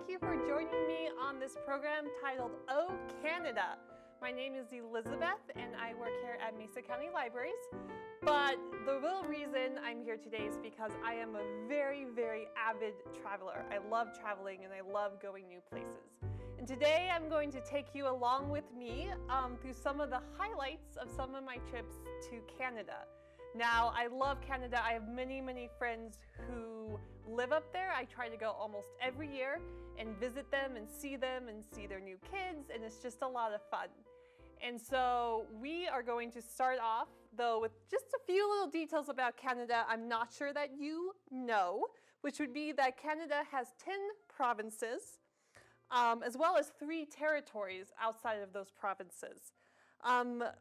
Thank you for joining me on this program titled Oh Canada. My name is Elizabeth and I work here at Mesa County Libraries. But the real reason I'm here today is because I am a very, very avid traveler. I love traveling and I love going new places. And today I'm going to take you along with me through some of the highlights of some of my trips to Canada. Now, I love Canada. I have many, many friends who live up there. I try to go almost every year and visit them and see their new kids, and it's just a lot of fun. And so we are going to start off, though, with just a few little details about Canada I'm not sure that you know, which would be that Canada has 10 provinces, as well as 3 territories outside of those provinces.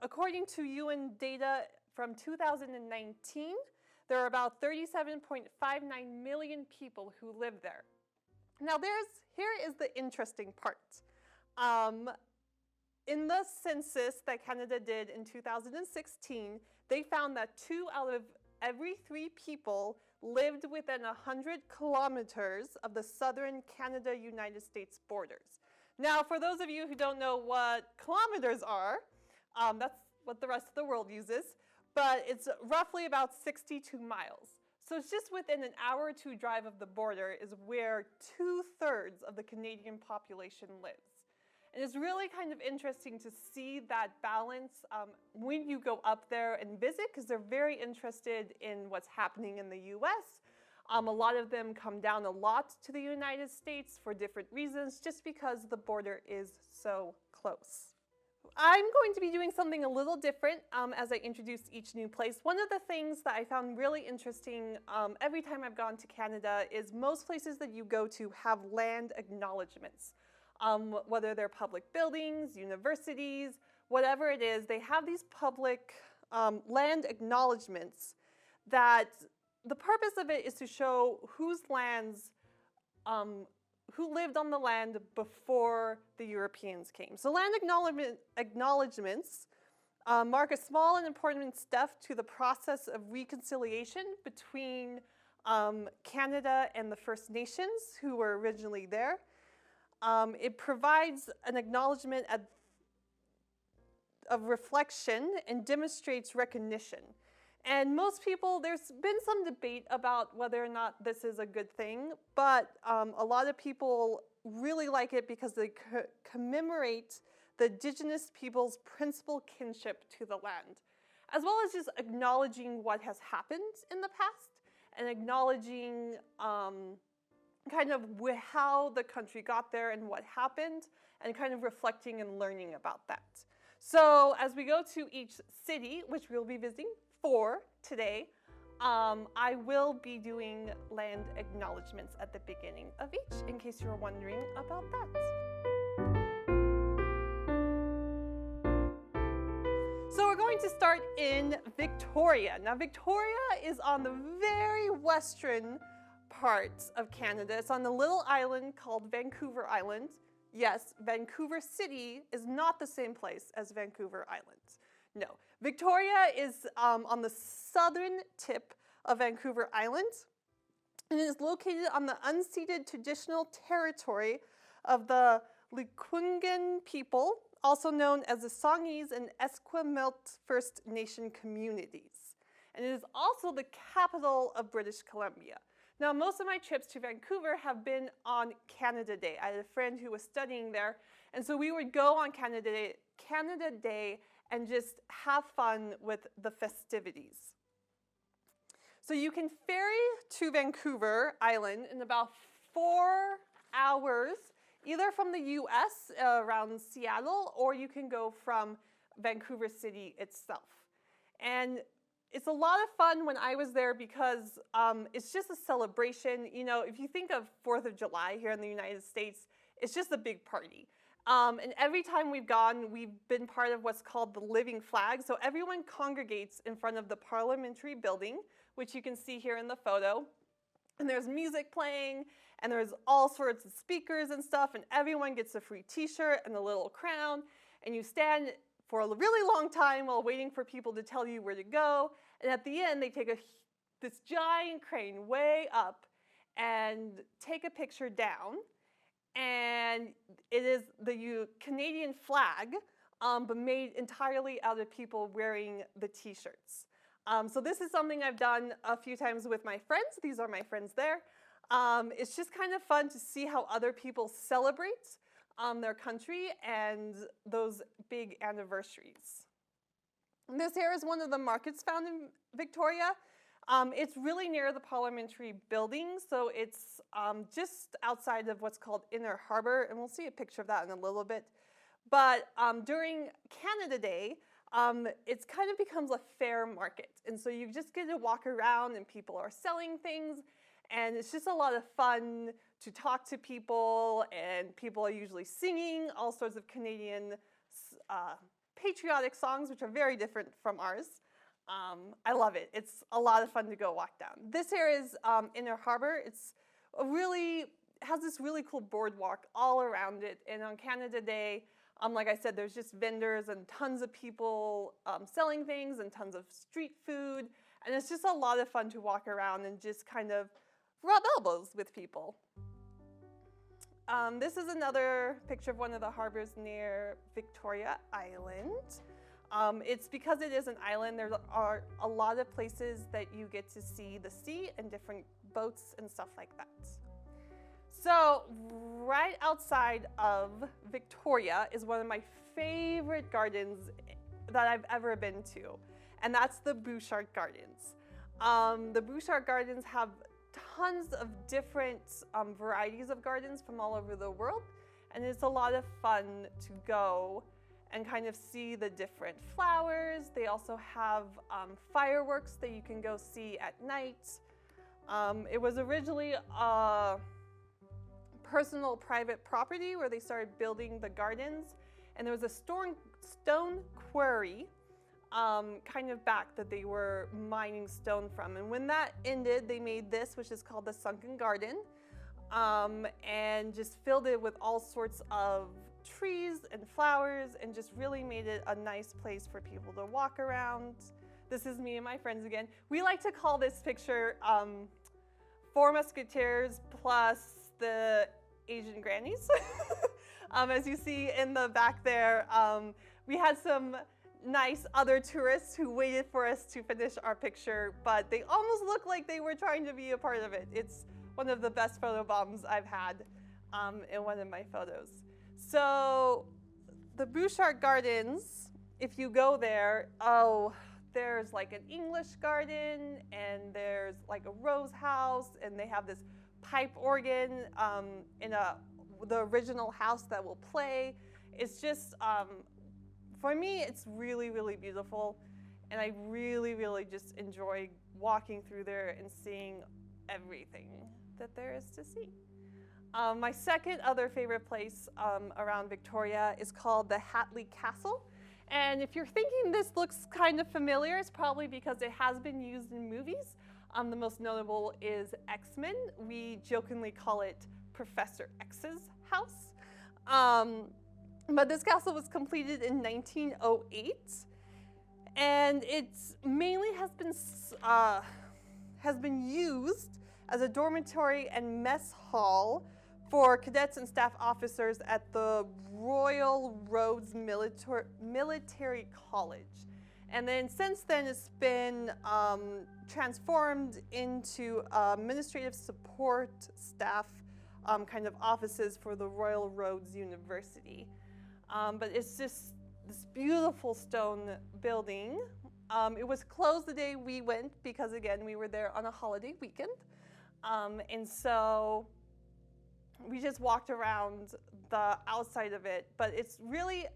According to UN data from 2019, there are about 37.59 million people who live there. Now here is the interesting part. In the census that Canada did in 2016, they found that 2 out of every 3 people lived within 100 kilometers of the southern Canada-United States borders. Now, for those of you who don't know what kilometers are, that's what the rest of the world uses, but it's roughly about 62 miles. So it's just within an hour or 2 drive of the border is where 2/3 of the Canadian population lives. And it's really kind of interesting to see that balance when you go up there and visit, because they're very interested in what's happening in the US. A lot of them come down a lot to the United States for different reasons, just because the border is so close. I'm going to be doing something a little different as I introduce each new place. One of the things that I found really interesting every time I've gone to Canada is most places that you go to have land acknowledgements. Whether they're public buildings, universities, whatever it is, they have these public land acknowledgements that the purpose of it is to show whose lands who lived on the land before the Europeans came. So land acknowledgements mark a small and important step to the process of reconciliation between Canada and the First Nations who were originally there. It provides an acknowledgement of reflection and demonstrates recognition. And most people, there's been some debate about whether or not this is a good thing, but a lot of people really like it because they commemorate the Indigenous people's principal kinship to the land, as well as just acknowledging what has happened in the past and acknowledging kind of how the country got there and what happened, and kind of reflecting and learning about that. So as we go to each city, which we'll be visiting 4 today, I will be doing land acknowledgements at the beginning of each, in case you're wondering about that. So we're going to start in Victoria. Now, Victoria is on the very western part of Canada. It's on the little island called Vancouver Island. Yes, Vancouver City is not the same place as Vancouver Island. No, Victoria is on the southern tip of Vancouver Island, and it is located on the unceded traditional territory of the Lekwungen people, also known as the Songhees and Esquimalt First Nation communities. And it is also the capital of British Columbia. Now, most of my trips to Vancouver have been on Canada Day. I had a friend who was studying there, and so we would go on Canada Day and just have fun with the festivities. So you can ferry to Vancouver Island in about 4 hours, either from the US around Seattle, or you can go from Vancouver City itself. And it's a lot of fun when I was there because it's just a celebration. You know, if you think of 4th of July here in the United States, it's just a big party. And every time we've gone, we've been part of what's called the Living Flag. So everyone congregates in front of the Parliamentary Building, which you can see here in the photo. And there's music playing, and there's all sorts of speakers and stuff, and everyone gets a free t-shirt and a little crown. And you stand for a really long time while waiting for people to tell you where to go. And at the end, they take this giant crane way up and take a picture down. and it is the Canadian flag, but made entirely out of people wearing the t-shirts. So this is something I've done a few times with my friends. These are my friends there. It's just kind of fun to see how other people celebrate their country and those big anniversaries. And this here is one of the markets found in Victoria. It's really near the Parliamentary Building, so it's just outside of what's called Inner Harbour, and we'll see a picture of that in a little bit. But during Canada Day, it kind of becomes a fair market, and so you just get to walk around and people are selling things, and it's just a lot of fun to talk to people, and people are usually singing all sorts of Canadian patriotic songs, which are very different from ours. I love it. It's a lot of fun to go walk down. This here is Inner Harbour. It's has this really cool boardwalk all around it, and on Canada Day, like I said, there's just vendors and tons of people selling things and tons of street food, and it's just a lot of fun to walk around and just kind of rub elbows with people. This is another picture of one of the harbors near Victoria Island. It's because it is an island, there are a lot of places that you get to see the sea and different boats and stuff like that. So right outside of Victoria is one of my favorite gardens that I've ever been to, and that's the Bouchard Gardens. The Bouchard Gardens have tons of different varieties of gardens from all over the world, and it's a lot of fun to go and kind of see the different flowers. They also have fireworks that you can go see at night. It was originally a personal private property where they started building the gardens, and there was a stone quarry kind of back that they were mining stone from, and when that ended, they made this, which is called the Sunken Garden, and just filled it with all sorts of trees and flowers, and just really made it a nice place for people to walk around. This is me and my friends again. We like to call this picture Four Musketeers plus the Asian grannies. As you see in the back there, we had some nice other tourists who waited for us to finish our picture, but they almost looked like they were trying to be a part of it. It's one of the best photo bombs I've had in one of my photos. So the Bouchard Gardens, if you go there, there's like an English garden, and there's like a rose house, and they have this pipe organ in the original house that will play. It's just, for me, it's really, really beautiful, and I really, really just enjoy walking through there and seeing everything that there is to see. My second other favorite place around Victoria is called the Hatley Castle. And if you're thinking this looks kind of familiar, it's probably because it has been used in movies. The most notable is X-Men. We jokingly call it Professor X's house. But this castle was completed in 1908, and it mainly has been used as a dormitory and mess hall for cadets and staff officers at the Royal Roads Military College. And then since then, it's been transformed into administrative support staff kind of offices for the Royal Roads University. But it's just this beautiful stone building. It was closed the day we went because, again, we were there on a holiday weekend. And so we just walked around the outside of it. But it's really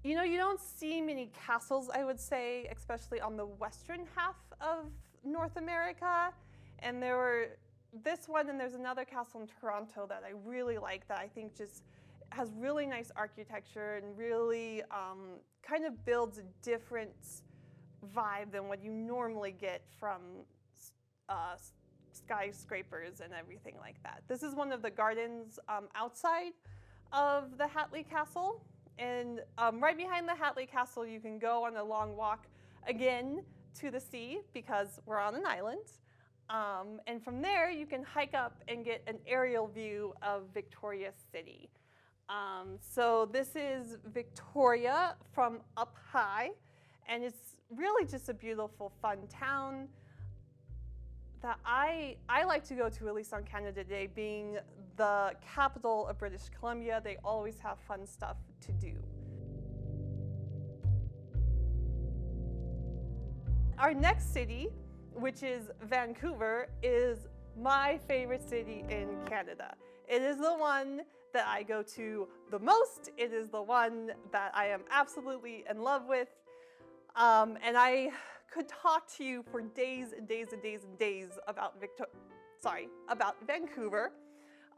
you don't see many castles, I would say, especially on the western half of North America. And there were this one, and there's another castle in Toronto that I really like, that I think just has really nice architecture and really kind of builds a different vibe than what you normally get from skyscrapers and everything like that. This is one of the gardens outside of the Hatley Castle. And right behind the Hatley Castle, you can go on a long walk again to the sea because we're on an island. And from there, you can hike up and get an aerial view of Victoria City. So this is Victoria from up high, and it's really just a beautiful, fun town that I like to go to, at least on Canada Day, being the capital of British Columbia. They always have fun stuff to do. Our next city, which is Vancouver, is my favorite city in Canada. It is the one that I go to the most. It is the one that I am absolutely in love with. And I could talk to you for days and days and days and days about Vancouver.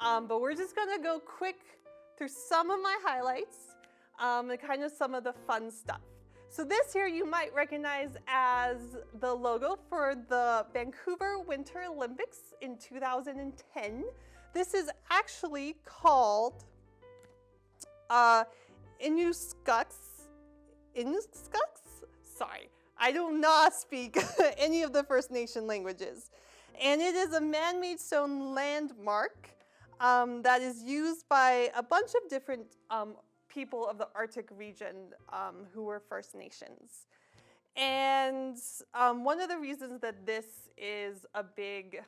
But we're just gonna go quick through some of my highlights and kind of some of the fun stuff. So this here you might recognize as the logo for the Vancouver Winter Olympics in 2010. This is actually called Inuksuk. Sorry, I do not speak any of the First Nation languages. And it is a man-made stone landmark that is used by a bunch of different people of the Arctic region who were First Nations. And one of the reasons that this is a big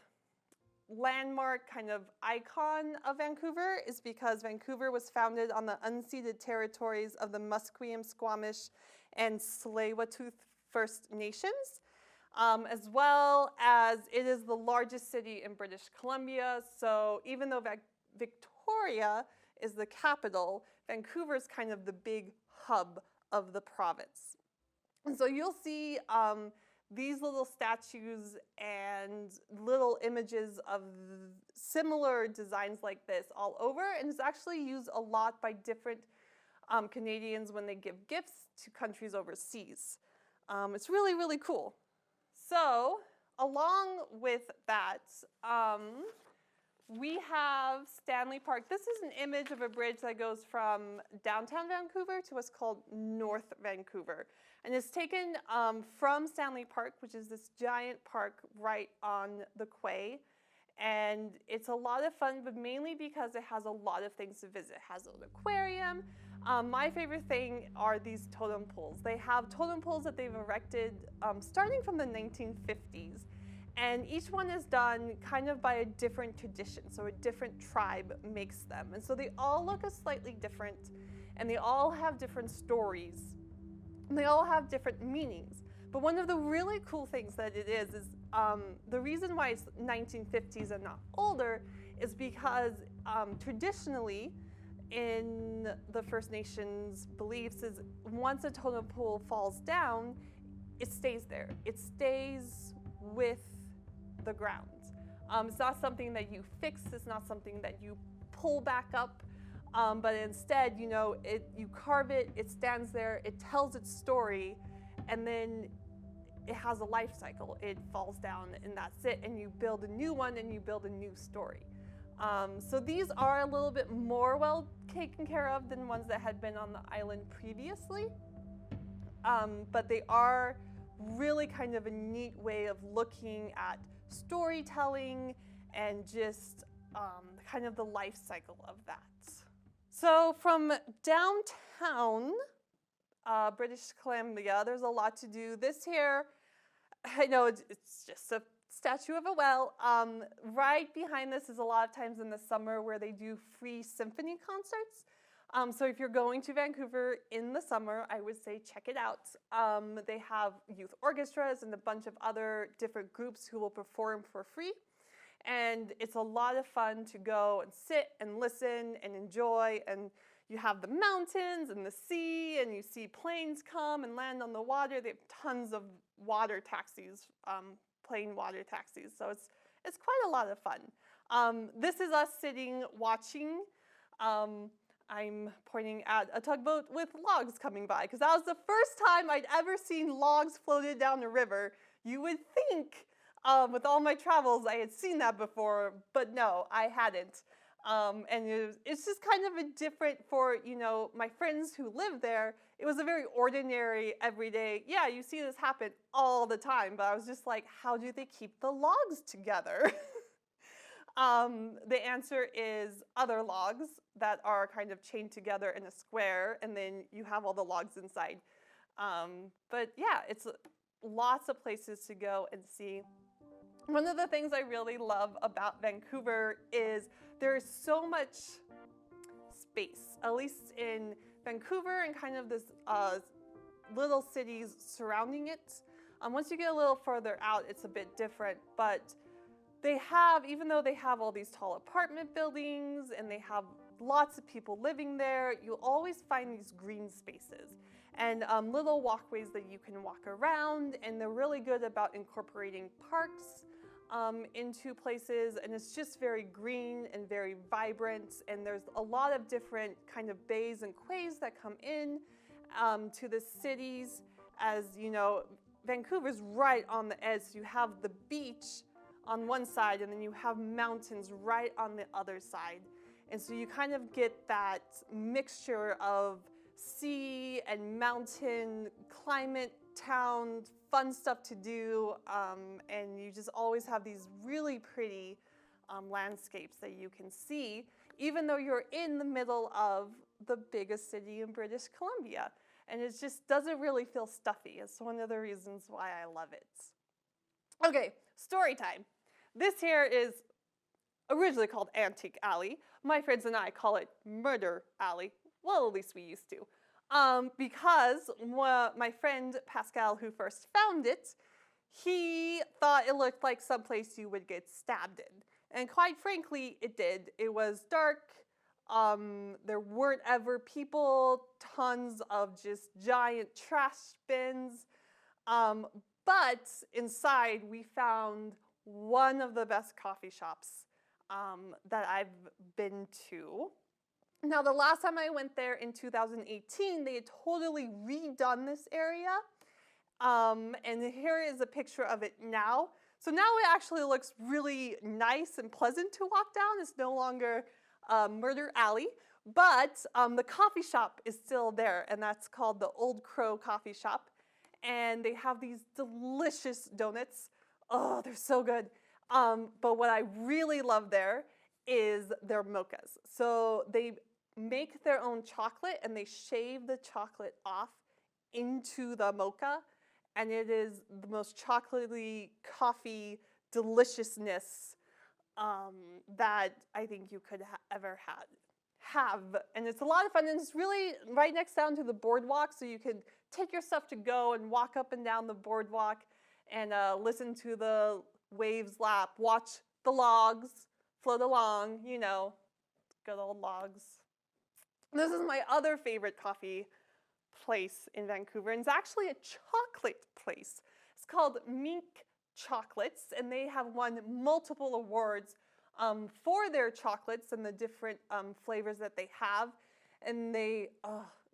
landmark kind of icon of Vancouver is because Vancouver was founded on the unceded territories of the Musqueam, Squamish, and Tsleil-Waututh First Nations, as well as it is the largest city in British Columbia. So even though Victoria is the capital, Vancouver is kind of the big hub of the province. And so you'll see these little statues and little images of similar designs like this all over, and it's actually used a lot by different Canadians when they give gifts to countries overseas. It's really, really cool. So along with that, we have Stanley Park. This is an image of a bridge that goes from downtown Vancouver to what's called North Vancouver. And it's taken from Stanley Park, which is this giant park right on the quay. And it's a lot of fun, but mainly because it has a lot of things to visit. It has an aquarium. My favorite thing are these totem poles. They have totem poles that they've erected starting from the 1950s. And each one is done kind of by a different tradition. So a different tribe makes them. And so they all look slightly different, and they all have different stories. And they all have different meanings. But one of the really cool things that it is the reason why it's 1950s and not older is because traditionally in the First Nations beliefs is once a totem pole falls down, it stays there. It stays with the ground. It's not something that you fix. It's not something that you pull back up. But instead, you know, you carve it, it stands there, it tells its story, and then it has a life cycle. It falls down and that's it, and you build a new one and you build a new story. So these are a little bit more well taken care of than ones that had been on the island previously. But they are really kind of a neat way of looking at storytelling and just kind of the life cycle of that. So from downtown British Columbia, there's a lot to do. This here, I know it's just a statue of a whale. Right behind this is a lot of times in the summer where they do free symphony concerts. So if you're going to Vancouver in the summer, I would say check it out. They have youth orchestras and a bunch of other different groups who will perform for free. And it's a lot of fun to go and sit and listen and enjoy. And you have the mountains and the sea, and you see planes come and land on the water. They have tons of water taxis, plane water taxis. So it's quite a lot of fun. This is us sitting watching. I'm pointing at a tugboat with logs coming by, because that was the first time I'd ever seen logs floated down a river. You would think with all my travels I had seen that before, but no, I hadn't. It's just kind of a different for, my friends who live there. It was a very ordinary, everyday, yeah, you see this happen all the time, but I was just like, how do they keep the logs together? The answer is other logs that are kind of chained together in a square, and then you have all the logs inside. But yeah, it's lots of places to go and see. One of the things I really love about Vancouver is there's so much space, at least in Vancouver and kind of this little cities surrounding it. Once you get a little further out, it's a bit different, but they have, even though they have all these tall apartment buildings and they have lots of people living there, you'll always find these green spaces and little walkways that you can walk around, and they're really good about incorporating parks into places, and it's just very green and very vibrant, and there's a lot of different kind of bays and quays that come in to the cities. As you know, Vancouver's right on the edge, so you have the beach on one side and then you have mountains right on the other side, and so you kind of get that mixture of sea and mountain, climate, town, fun stuff to do, and you just always have these really pretty landscapes that you can see, even though you're in the middle of the biggest city in British Columbia. And it just doesn't really feel stuffy. It's one of the reasons why I love it. Okay, story time. This here is originally called Antique Alley. My friends and I call it Murder Alley. Well, at least we used to. Because my friend Pascal, who first found it, he thought it looked like someplace you would get stabbed in. And quite frankly, it did. It was dark. There weren't ever people, tons of just giant trash bins. But inside, we found one of the best coffee shops that I've been to. Now, the last time I went there in 2018, they had totally redone this area. And here is a picture of it now. So now it actually looks really nice and pleasant to walk down. It's no longer Murder Alley, but the coffee shop is still there, and that's called the Old Crow Coffee Shop. And they have these delicious donuts. Oh, they're so good. But what I really love there is their mochas. So they make their own chocolate and they shave the chocolate off into the mocha, and it is the most chocolatey coffee deliciousness that I think you could ever have. And it's a lot of fun, and it's really right next down to the boardwalk, so you can take your stuff to go and walk up and down the boardwalk and listen to the waves lap, watch the logs float along, you know, good old logs. This is my other favorite coffee place in Vancouver, and it's actually a chocolate place. It's called Mink Chocolates, and they have won multiple awards for their chocolates and the different flavors that they have. And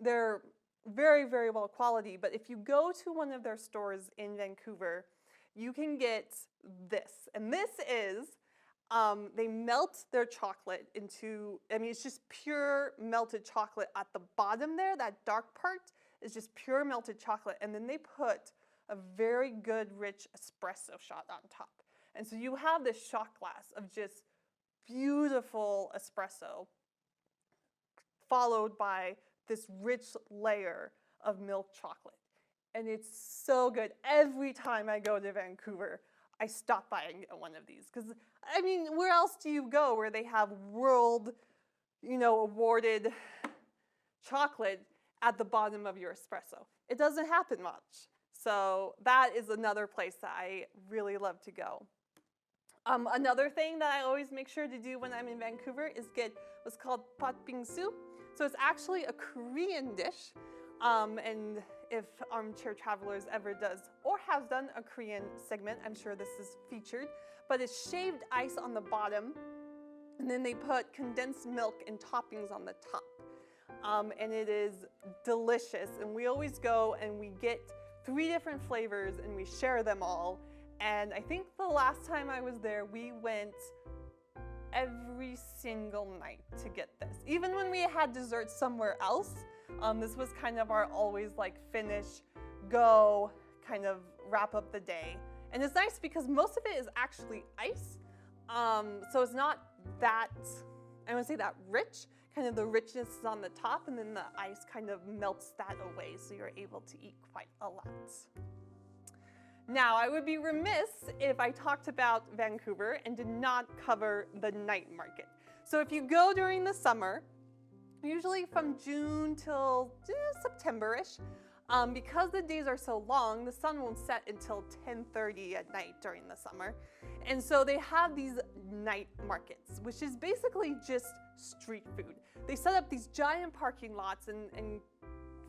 they're very, very well quality. But if you go to one of their stores in Vancouver, you can get this. And this is, they melt their chocolate into, it's just pure melted chocolate at the bottom there. That dark part is just pure melted chocolate. And then they put a very good, rich espresso shot on top. And so you have this shot glass of just beautiful espresso, followed by this rich layer of milk chocolate. And it's so good. Every time I go to Vancouver, I stop by and get one of these. Because, where else do you go where they have world, awarded chocolate at the bottom of your espresso? It doesn't happen much. So that is another place that I really love to go. Another thing that I always make sure to do when I'm in Vancouver is get what's called Potping Soup. So it's actually a Korean dish. And if Armchair Travelers ever does or has done a Korean segment, I'm sure this is featured. But it's shaved ice on the bottom, and then they put condensed milk and toppings on the top. And it is delicious. And we always go and we get 3 different flavors and we share them all. And I think the last time I was there, we went every single night to get this. Even when we had dessert somewhere else, this was kind of our always like finish, go, kind of wrap up the day. And it's nice because most of it is actually ice. So it's not that, I wouldn't say that rich. Kind of the richness is on the top, and then the ice kind of melts that away, so you're able to eat quite a lot. Now, I would be remiss if I talked about Vancouver and did not cover the night market. So if you go during the summer, usually from June till September-ish, because the days are so long, the sun won't set until 10:30 at night during the summer. And so they have these night markets, which is basically just street food. They set up these giant parking lots and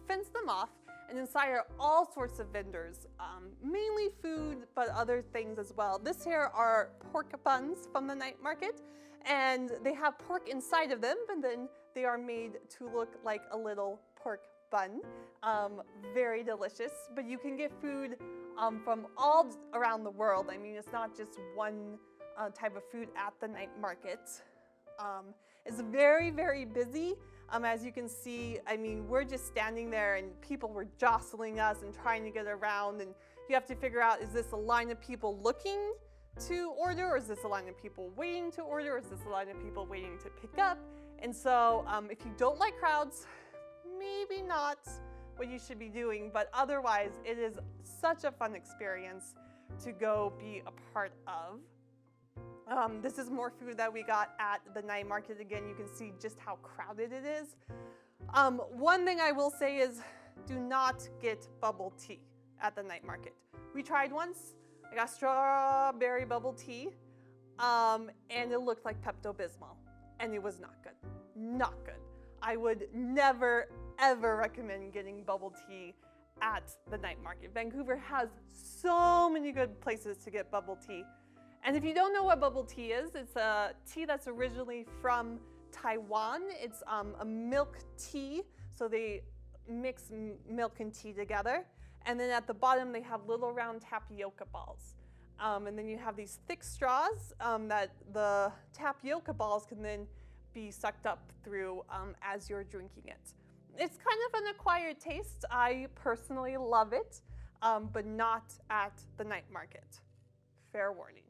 fence them off, and inside are all sorts of vendors, mainly food, but other things as well. This here are pork buns from the night market, and they have pork inside of them, and then they are made to look like a little pork bun. Very delicious, but you can get food from all around the world. I mean, it's not just one type of food at the night market. It's very, very busy. As you can see, I mean, we're just standing there and people were jostling us and trying to get around, and you have to figure out, is this a line of people looking to order, or is this a line of people waiting to order, or is this a line of people waiting to pick up? And so if you don't like crowds, maybe not what you should be doing, but otherwise it is such a fun experience to go be a part of. This is more food that we got at the night market. Again, you can see just how crowded it is. One thing I will say is do not get bubble tea at the night market. We tried once. I got strawberry bubble tea, and it looked like Pepto-Bismol, and it was not good. Not good. I would never, ever recommend getting bubble tea at the night market. Vancouver has so many good places to get bubble tea. And if you don't know what bubble tea is, it's a tea that's originally from Taiwan. It's a milk tea, so they mix milk and tea together. And then at the bottom, they have little round tapioca balls. And then you have these thick straws that the tapioca balls can then be sucked up through as you're drinking it. It's kind of an acquired taste. I personally love it, but not at the night market. Fair warning.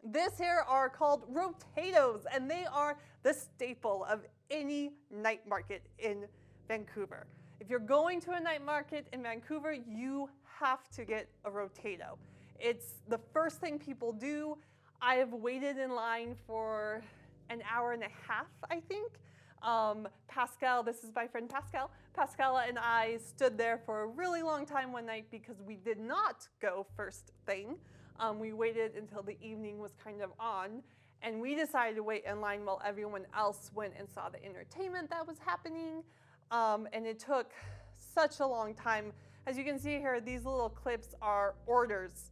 This here are called rotatos, and they are the staple of any night market in Vancouver. If you're going to a night market in Vancouver, you have to get a rotato. It's the first thing people do. I have waited in line for an hour and a half, I think. Pascal, this is my friend Pascal. Pascal and I stood there for a really long time one night because we did not go first thing. We waited until the evening was kind of on, and we decided to wait in line while everyone else went and saw the entertainment that was happening. And it took such a long time. As you can see here, these little clips are orders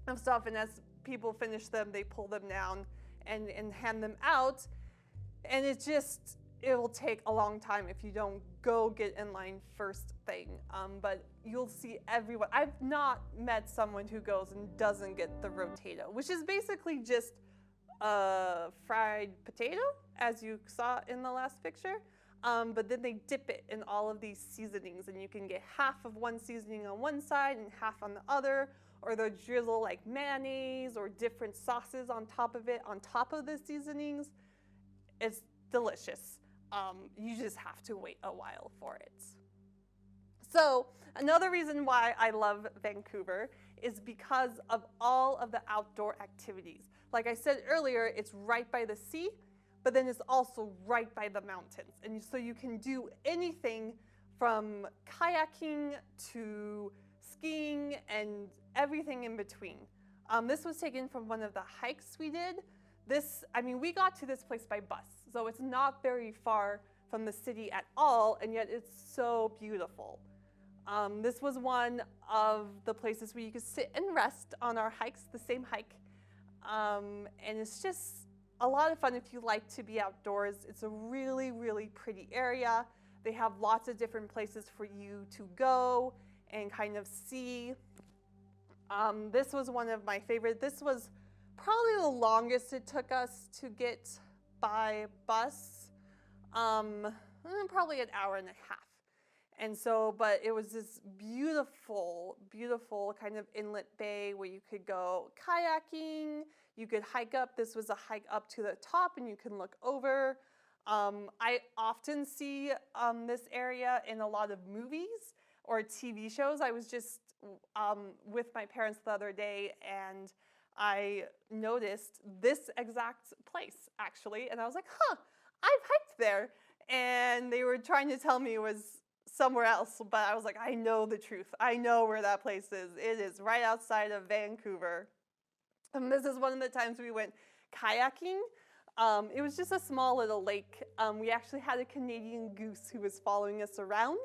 of stuff, and as people finish them, they pull them down and hand them out. And it will take a long time if you don't go get in line first thing. But you'll see everyone. I've not met someone who goes and doesn't get the rotato, which is basically just a fried potato, as you saw in the last picture. But then they dip it in all of these seasonings, and you can get half of one seasoning on one side and half on the other, or they'll drizzle like mayonnaise or different sauces on top of it, on top of the seasonings. It's delicious. You just have to wait a while for it. So another reason why I love Vancouver is because of all of the outdoor activities. Like I said earlier, it's right by the sea, but then it's also right by the mountains. And so you can do anything from kayaking to skiing and everything in between. This was taken from one of the hikes we did. We got to this place by bus, so it's not very far from the city at all, and yet it's so beautiful. This was one of the places where you could sit and rest on our hikes, the same hike. And it's just a lot of fun if you like to be outdoors. It's a really, really pretty area. They have lots of different places for you to go and kind of see. This was one of my favorite. This was probably the longest it took us to get by bus, probably an hour and a half. And so, but it was this beautiful, beautiful kind of inlet bay where you could go kayaking, you could hike up. This was a hike up to the top and you can look over. I often see this area in a lot of movies or TV shows. I was just with my parents the other day and I noticed this exact place actually. And I was like, huh, I've hiked there. And they were trying to tell me it was somewhere else, but I was like, I know the truth. I know where that place is. It is right outside of Vancouver. And this is one of the times we went kayaking. It was just a small little lake. We actually had a Canadian goose who was following us around.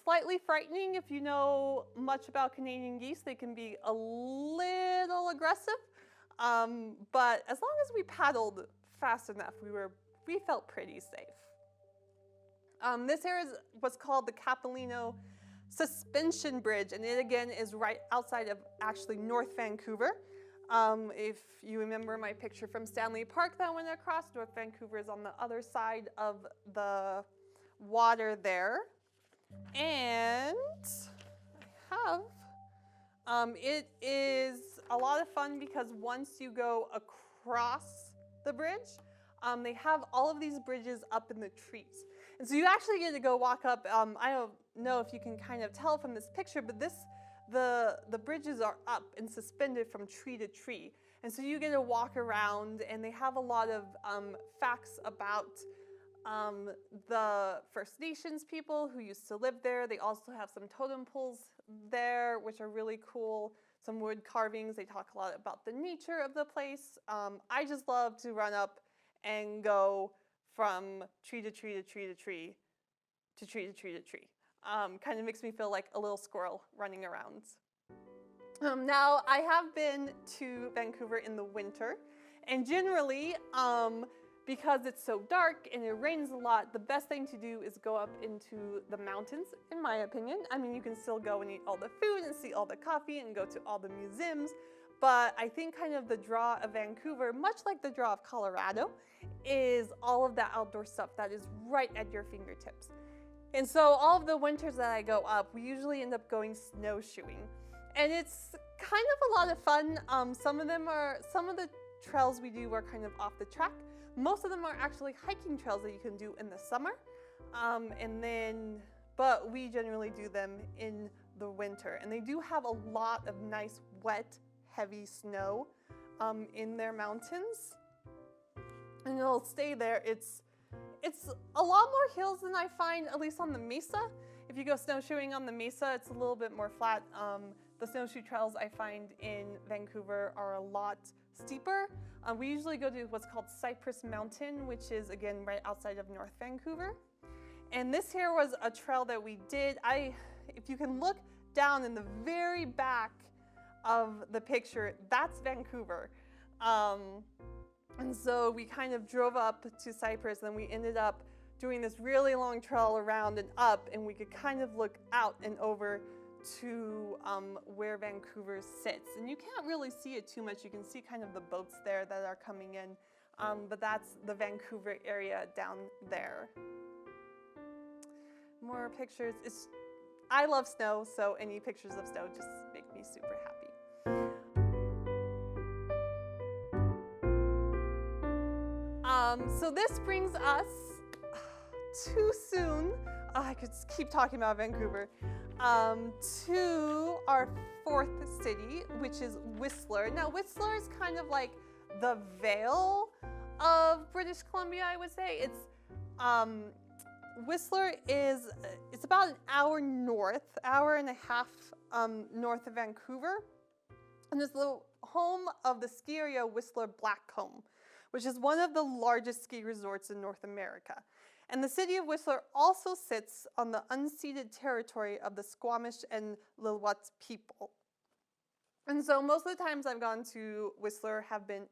Slightly frightening if you know much about Canadian geese. They can be a little aggressive, but as long as we paddled fast enough, we felt pretty safe. This area was called the Capillino Suspension Bridge, and it again is right outside of actually North Vancouver. If you remember my picture from Stanley Park that went across, North Vancouver is on the other side of the water there. And I have, it is a lot of fun because once you go across the bridge, they have all of these bridges up in the trees. And so you actually get to go walk up. I don't know if you can kind of tell from this picture, but the bridges are up and suspended from tree to tree. And so you get to walk around, and they have a lot of facts about the First Nations people who used to live there. They also have some totem poles there, which are really cool. Some wood carvings. They talk a lot about the nature of the place. I just love to run up and go from tree to tree to tree to tree to tree to tree to tree. Kind of makes me feel like a little squirrel running around. Now, I have been to Vancouver in the winter, and generally, because it's so dark and it rains a lot, the best thing to do is go up into the mountains, in my opinion. I mean, you can still go and eat all the food and see all the coffee and go to all the museums, but I think kind of the draw of Vancouver, much like the draw of Colorado, is all of the outdoor stuff that is right at your fingertips. And so all of the winters that I go up, we usually end up going snowshoeing. And it's kind of a lot of fun. Some of the trails we do are kind of off the track. Most of them are actually hiking trails that you can do in the summer. But we generally do them in the winter. And they do have a lot of nice, wet, heavy snow in their mountains. And it'll stay there. It's a lot more hills than I find, at least on the mesa. If you go snowshoeing on the mesa, it's a little bit more flat. The snowshoe trails I find in Vancouver are a lot steeper. We usually go to what's called Cypress Mountain, which is, again, right outside of North Vancouver. And this here was a trail that we did. If you can look down in the very back of the picture, that's Vancouver. And so we kind of drove up to Cypress, and we ended up doing this really long trail around and up, and we could kind of look out and over to where Vancouver sits. And you can't really see it too much. You can see kind of the boats there that are coming in, but that's the Vancouver area down there. More pictures. I love snow, so any pictures of snow just make me super happy. So this brings us too soon, I could keep talking about Vancouver, to our fourth city, which is Whistler. Now, Whistler is kind of like the Vale of British Columbia, I would say. Whistler it's about an hour and a half north of Vancouver, and it's the home of the ski area Whistler Blackcomb, which is one of the largest ski resorts in North America. And the city of Whistler also sits on the unceded territory of the Squamish and Lil'wat people. And so most of the times I've gone to Whistler have been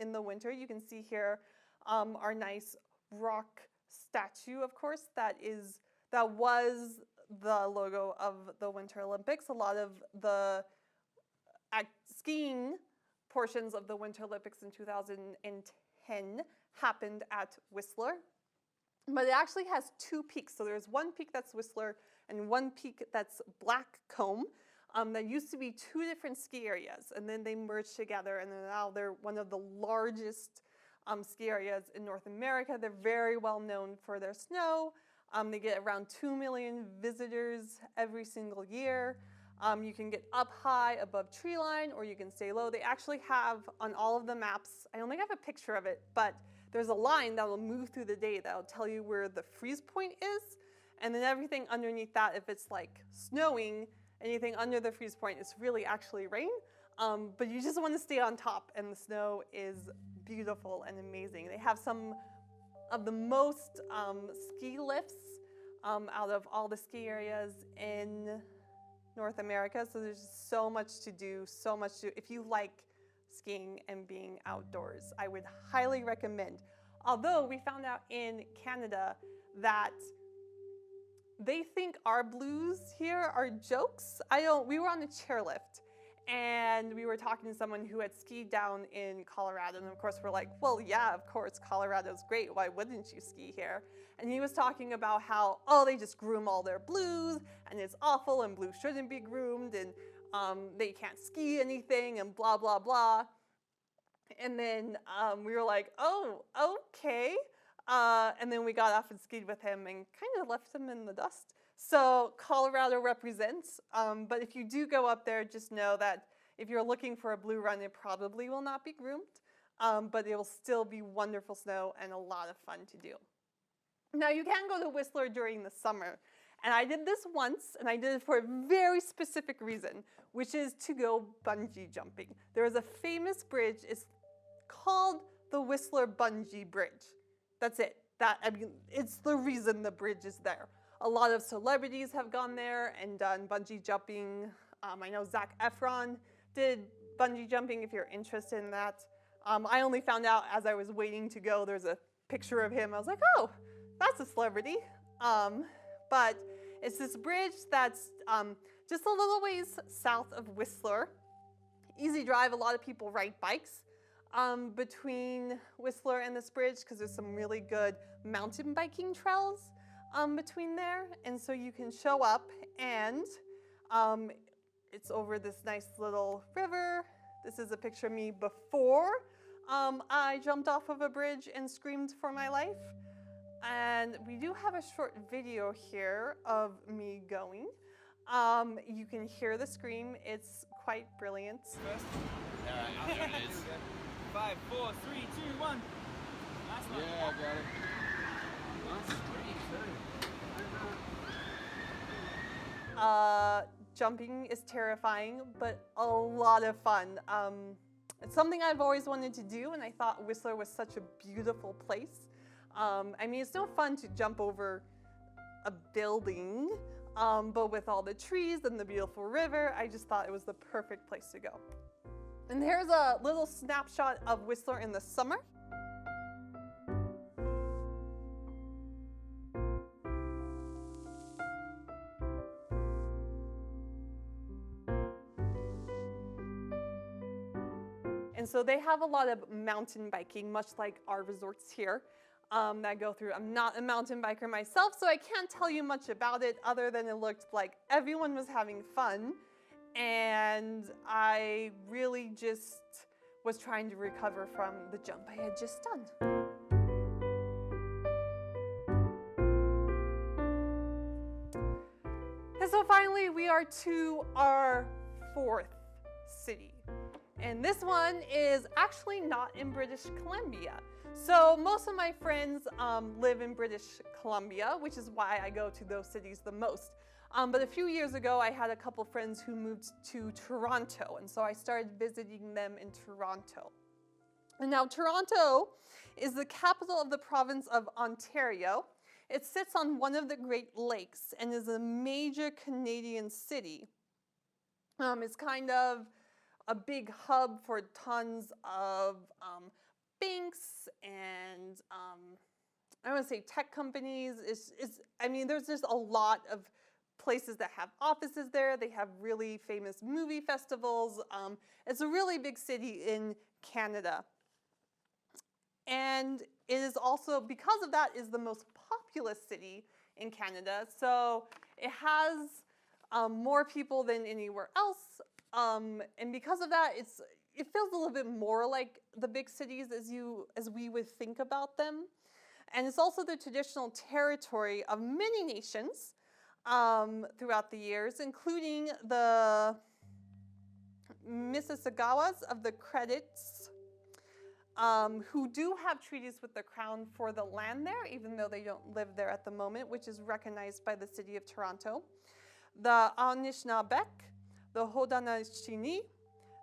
in the winter. You can see here our nice rock statue, of course, that was the logo of the Winter Olympics. A lot of the skiing portions of the Winter Olympics in 2010 happened at Whistler. But it actually has two peaks. So there's one peak that's Whistler and one peak that's Blackcomb. That used to be two different ski areas, and then they merged together, and now they're one of the largest ski areas in North America. They're very well known for their snow. They get around 2 million visitors every single year. You can get up high above tree line, or you can stay low. They actually have on all of the maps, I only have a picture of it, but there's a line that will move through the day that will tell you where the freeze point is, and then everything underneath that, if it's like snowing, anything under the freeze point is really actually rain, but you just want to stay on top, and the snow is beautiful and amazing. They have some of the most ski lifts out of all the ski areas in North America, so there's so much to do, so much to do. If you like skiing and being outdoors, I would highly recommend. Although we found out in Canada that they think our blues here are jokes. We were on a chairlift, and we were talking to someone who had skied down in Colorado, and of course we're like, well, yeah, of course, Colorado's great. Why wouldn't you ski here? And he was talking about how, oh, they just groom all their blues, and it's awful, and blues shouldn't be groomed, and they can't ski anything, and blah, blah, blah. And then we were like, oh, okay. And then we got off and skied with him and kind of left him in the dust. So Colorado represents, but if you do go up there, just know that if you're looking for a blue run, it probably will not be groomed, but it will still be wonderful snow and a lot of fun to do. Now you can go to Whistler during the summer, and I did this once, and I did it for a very specific reason, which is to go bungee jumping. There is a famous bridge, it's called the Whistler Bungee Bridge. That's it. It's the reason the bridge is there. A lot of celebrities have gone there and done bungee jumping. I know Zac Efron did bungee jumping, if you're interested in that. I only found out as I was waiting to go, there's a picture of him. I was like, oh, that's a celebrity. But it's this bridge that's just a little ways south of Whistler. Easy drive, a lot of people ride bikes between Whistler and this bridge because there's some really good mountain biking trails between there. And so you can show up, and it's over this nice little river. This is a picture of me before I jumped off of a bridge and screamed for my life. And we do have a short video here of me going. You can hear the scream. It's quite brilliant. First. All right, there it is. 5, 4, 3, 2, 1. That's not yeah, I got it. Jumping is terrifying, but a lot of fun. It's something I've always wanted to do, and I thought Whistler was such a beautiful place. I mean, it's no fun to jump over a building, but with all the trees and the beautiful river, I just thought it was the perfect place to go. And here's a little snapshot of Whistler in the summer. And so they have a lot of mountain biking, much like our resorts here that go through. I'm not a mountain biker myself, so I can't tell you much about it other than it looked like everyone was having fun. And I really just was trying to recover from the jump I had just done. And so finally we are to our fourth city. And this one is actually not in British Columbia. So most of my friends live in British Columbia, which is why I go to those cities the most. But a few years ago, I had a couple friends who moved to Toronto, and so I started visiting them in Toronto. And now Toronto is the capital of the province of Ontario. It sits on one of the Great Lakes and is a major Canadian city. It's kind of a big hub for tons of banks and I want to say tech companies. I mean, there's just a lot of places that have offices there. They have really famous movie festivals. It's a really big city in Canada. And it is also, because of that, is the most populous city in Canada. So it has more people than anywhere else. And because of that, it feels a little bit more like the big cities as we would think about them. And it's also the traditional territory of many nations throughout the years, including the Mississaugas of the Credits, who do have treaties with the Crown for the land there, even though they don't live there at the moment, which is recognized by the City of Toronto. The Anishinaabeg, the Haudenosaunee,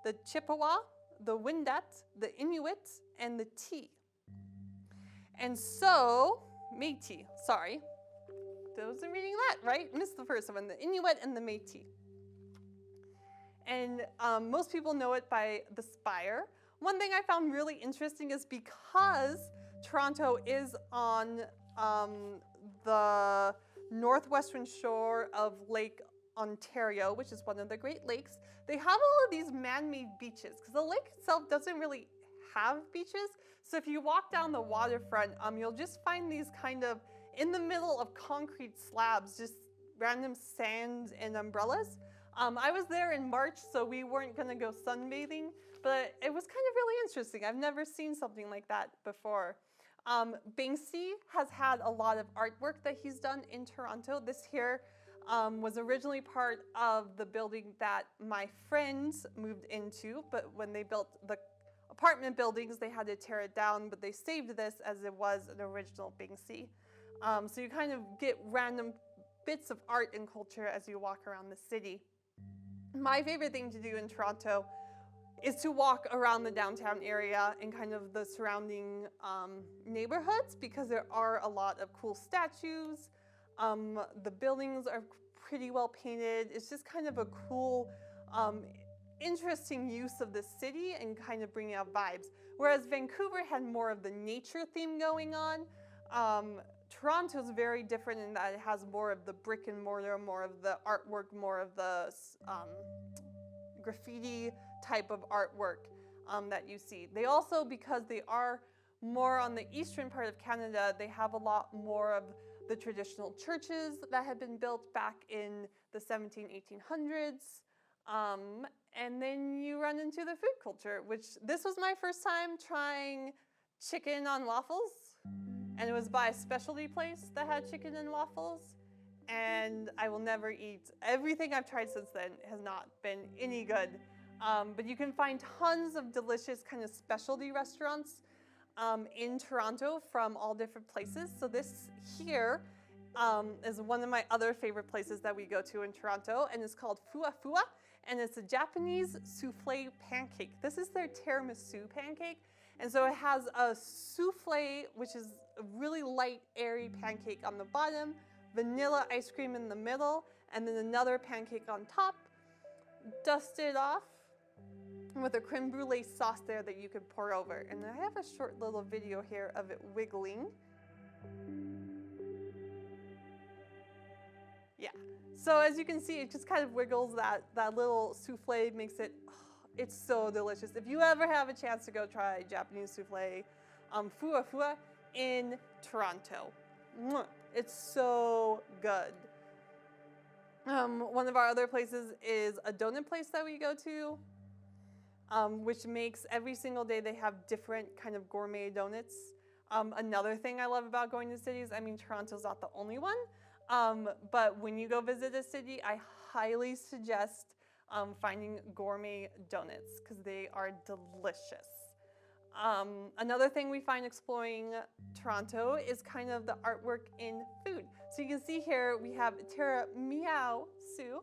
the Chippewa, the Wendat, the Inuit, and the T. And so, Métis, sorry. I wasn't reading that, right? Missed the first one, the Inuit and the Métis. And most people know it by the spire. One thing I found really interesting is because Toronto is on the northwestern shore of Lake Ontario, which is one of the Great Lakes, they have all of these man-made beaches because the lake itself doesn't really have beaches. So if you walk down the waterfront, you'll just find these kind of in the middle of concrete slabs, just random sand and umbrellas. I was there in March, so we weren't going to go sunbathing, but it was kind of really interesting. I've never seen something like that before. Bungee has had a lot of artwork that he's done in Toronto. This here was originally part of the building that my friends moved into, but when they built the apartment buildings, they had to tear it down, but they saved this as it was an original Bungee. So you kind of get random bits of art and culture as you walk around the city. My favorite thing to do in Toronto is to walk around the downtown area and kind of the surrounding neighborhoods, because there are a lot of cool statues. The buildings are pretty well painted. It's just kind of a cool, interesting use of the city and kind of bringing out vibes. Whereas Vancouver had more of the nature theme going on, Toronto's very different in that it has more of the brick and mortar, more of the artwork, more of the graffiti type of artwork that you see. They also, because they are more on the eastern part of Canada, they have a lot more of the traditional churches that had been built back in the 1800s. And then you run into the food culture, which this was my first time trying chicken on waffles. And it was by a specialty place that had chicken and waffles. And I will never eat. Everything I've tried since then has not been any good. But you can find tons of delicious kind of specialty restaurants in Toronto from all different places. So this here is one of my other favorite places that we go to in Toronto, and it's called Fua Fua, and it's a Japanese souffle pancake. This is their tiramisu pancake. And so it has a souffle, which is a really light, airy pancake on the bottom, vanilla ice cream in the middle, and then another pancake on top, dusted off with a creme brulee sauce there that you could pour over. And I have a short little video here of it wiggling. Yeah, so as you can see, it just kind of wiggles. That little souffle makes it, it's so delicious. If you ever have a chance to go try Japanese souffle, Fua Fua in Toronto. It's so good. One of our other places is a donut place that we go to, which makes every single day they have different kind of gourmet donuts. Another thing I love about going to cities, I mean, Toronto's not the only one, but when you go visit a city, I highly suggest finding gourmet donuts because they are delicious. Another thing we find exploring Toronto is kind of the artwork in food. So you can see here we have tiramisu.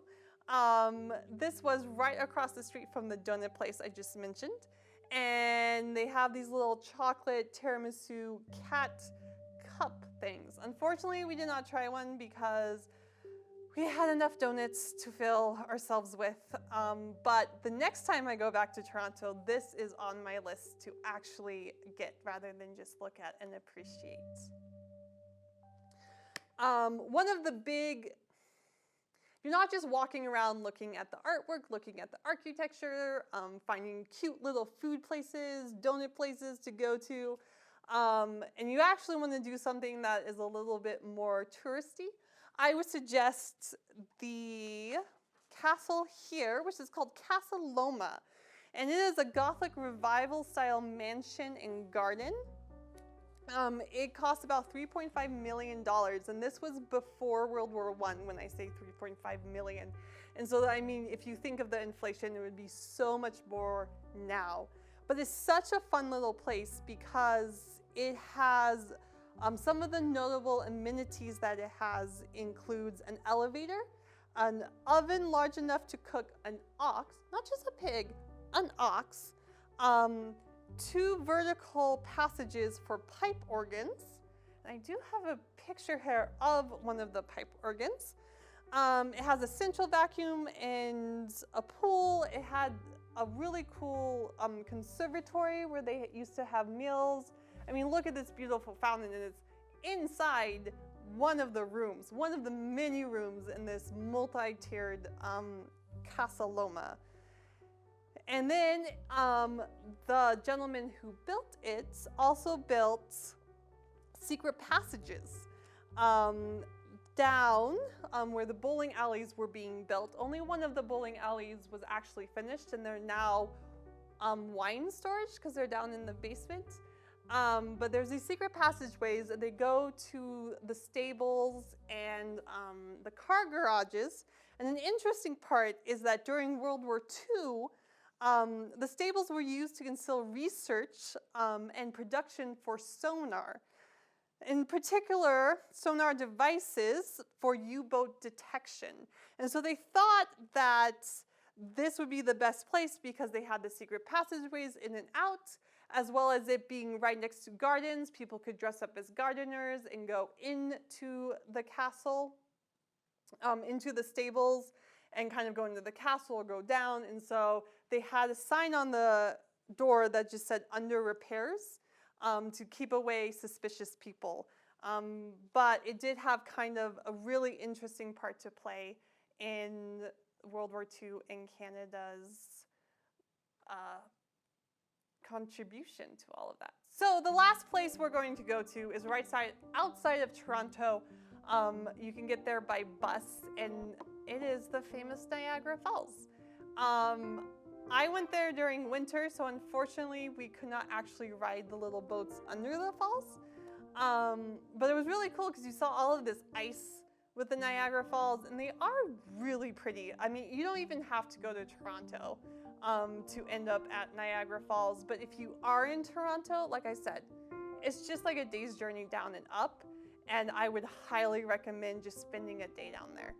This was right across the street from the donut place I just mentioned. And they have these little chocolate tiramisu cat cup things. Unfortunately, we did not try one because we had enough donuts to fill ourselves with, but the next time I go back to Toronto, this is on my list to actually get rather than just look at and appreciate. One of the big you're not just walking around looking at the artwork, looking at the architecture, finding cute little food places, donut places to go to, and you actually want to do something that is a little bit more touristy. I would suggest the castle here, which is called Castle Loma. And it is a Gothic revival style mansion and garden. It cost about $3.5 million, and this was before World War I when I say 3.5 million. And so, I mean, if you think of the inflation, it would be so much more now. But it's such a fun little place because it has some of the notable amenities that it has includes an elevator, an oven large enough to cook an ox, not just a pig, an ox, 2 vertical passages for pipe organs. And I do have a picture here of one of the pipe organs. It has a central vacuum and a pool. It had a really cool conservatory where they used to have meals. I mean, look at this beautiful fountain, and it's inside one of the rooms, one of the many rooms in this multi-tiered Casa Loma. And then the gentleman who built it also built secret passages down where the bowling alleys were being built. Only one of the bowling alleys was actually finished, and they're now wine storage because they're down in the basement. But there's these secret passageways, and they go to the stables and the car garages. And an interesting part is that during World War II, the stables were used to conceal research and production for sonar. In particular, sonar devices for U-boat detection. And so they thought that this would be the best place because they had the secret passageways in and out, as well as it being right next to gardens. People could dress up as gardeners and go into the castle, into the stables, and kind of go into the castle or go down. And so they had a sign on the door that just said under repairs to keep away suspicious people. But it did have kind of a really interesting part to play in World War II and Canada's contribution to all of that. So the last place we're going to go to is outside of Toronto. You can get there by bus, and it is the famous Niagara Falls. I went there during winter, so unfortunately we could not actually ride the little boats under the falls. But it was really cool because you saw all of this ice with the Niagara Falls, and they are really pretty. I mean, you don't even have to go to Toronto to end up at Niagara Falls. But if you are in Toronto, like I said, it's just like a day's journey down and up, and I would highly recommend just spending a day down there.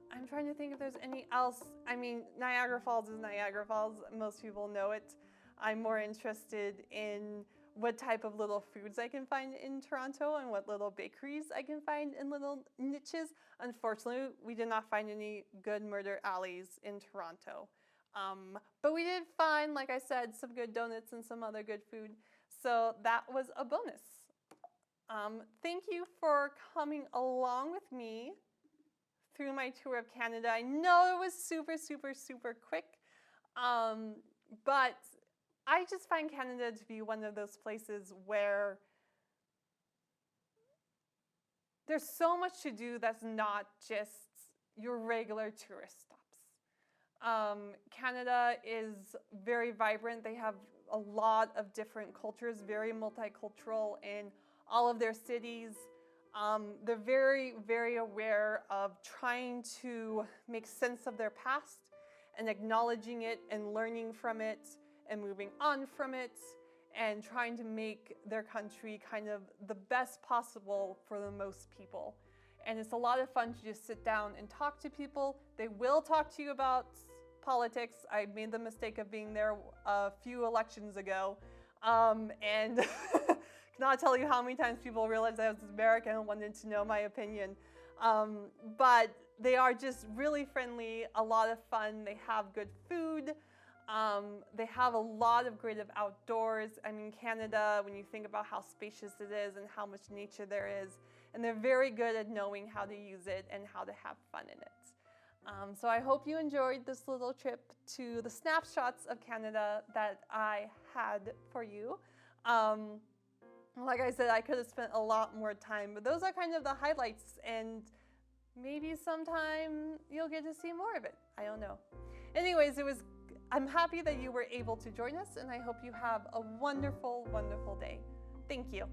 I'm trying to think if there's any else. I mean, Niagara Falls is Niagara Falls. Most people know it. I'm more interested in what type of little foods I can find in Toronto and what little bakeries I can find in little niches. Unfortunately, we did not find any good murder alleys in Toronto. But we did find, like I said, some good donuts and some other good food. So that was a bonus. Thank you for coming along with me through my tour of Canada. I know it was super, super, super quick, but I just find Canada to be one of those places where there's so much to do that's not just your regular tourist stops. Canada is very vibrant. They have a lot of different cultures, very multicultural in all of their cities. They're very, very aware of trying to make sense of their past and acknowledging it and learning from it and moving on from it and trying to make their country kind of the best possible for the most people. And it's a lot of fun to just sit down and talk to people. They will talk to you about politics. I made the mistake of being there a few elections ago, and cannot tell you how many times people realized I was American and wanted to know my opinion. But they are just really friendly, a lot of fun. They have good food. They have a lot of great outdoors. I mean, Canada, when you think about how spacious it is and how much nature there is, and they're very good at knowing how to use it and how to have fun in it. So I hope you enjoyed this little trip to the snapshots of Canada that I had for you. Like I said, I could have spent a lot more time, but those are kind of the highlights, and maybe sometime you'll get to see more of it. I don't know. Anyways, I'm happy that you were able to join us, and I hope you have a wonderful, wonderful day. Thank you.